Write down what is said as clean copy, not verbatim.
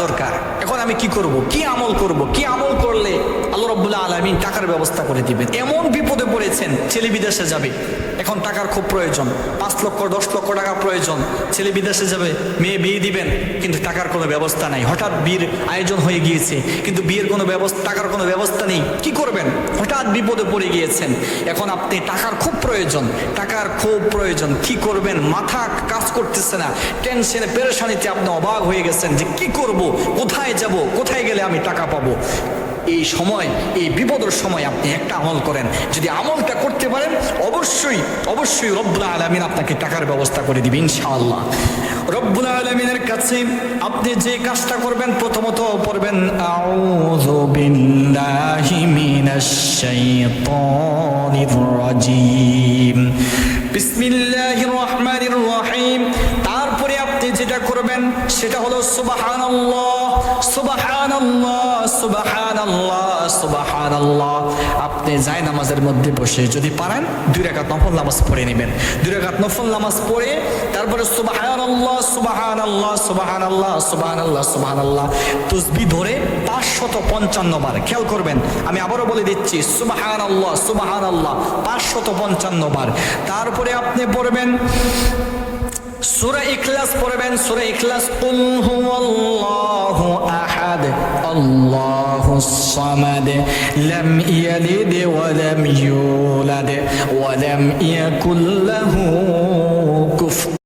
দরকার। এখন আমি কি করব, কি আমল করব, কি আমল করলে আল্লাহ রাব্বুল আলামিন টাকার ব্যবস্থা করে দিবেন। এমন বিপদে পড়েছেন, ছেলে বিদেশে যাবে, এখন টাকার খুব প্রয়োজন, 5 লক্ষ 10 লক্ষ টাকা প্রয়োজন, ছেলে বিদেশে যাবে, মেয়ে বিয়ে দিবেন, কিন্তু টাকার কোনো ব্যবস্থা নাই। হঠাৎ বিয়ের আয়োজন হয়ে গিয়েছে, কিন্তু বিয়ের কোনো ব্যবস্থা, টাকার কোনো ব্যবস্থা নেই, কি করবেন? হঠাৎ বিপদে পড়ে গিয়েছেন, এখন আপনি টাকার খুব প্রয়োজন, টাকার খুব প্রয়োজন, কি করবেন? মাথা কাজ করতেছে না, টেনশনে পেরেশানিতে আপনি অবাক হয়ে গেছেন যে কি করব, কোথায় যাব, কোথায় গেলে আমি টাকা পাবো। এই সময়, এই বিপদের সময় আপনি একটা আমল করেন, যদি আমলটা করতে পারেন অবশ্যই অবশ্যই রব্বুল আলামিন আপনাকে টাকার ব্যবস্থা করে দিবেন ইনশাআল্লাহ। রব্বুল আলামিনের কাছে আপনি যে কাজটা করবেন, প্রথমত পড়বেন আউযু বিল্লাহি মিনাশ শাইতানির রাজিম, বিসমিল্লাহির রহমানির রহিম। তারপরে আপনি যেটা করবেন সেটা হলো সুবহানাল্লাহ সুবহানাল্লাহ সুবহানাল্লাহ সুবহানাল্লাহ। আপনি যায় নামাজের মধ্যে বসে যদি পারেন 2 রাকাত নফল নামাজ পড়ে নেবেন, 2 রাকাত নফল নামাজ পড়ে তারপরে সুবহানাল্লাহ সুবহানাল্লাহ সুবহানাল্লাহ সুবহানাল্লাহ সুবহানাল্লাহ তাসবিহ ধরে 555 বার। খেয়াল করবেন, আমি আবারও বলে দিচ্ছি, সুবহানাল্লাহ সুবহানাল্লাহ 555 বার। তারপরে আপনি পড়বেন সূরা ইখলাস পড়বেন, সূরা ইখলাস, কুল হুয়াল্লাহু আহাদ আল্লাহুস সামাদ লাম ইয়ালিদ ওয়া লাম ইউলাদ ওয়া লাম ইয়াকুল লাহু কুফুওয়ান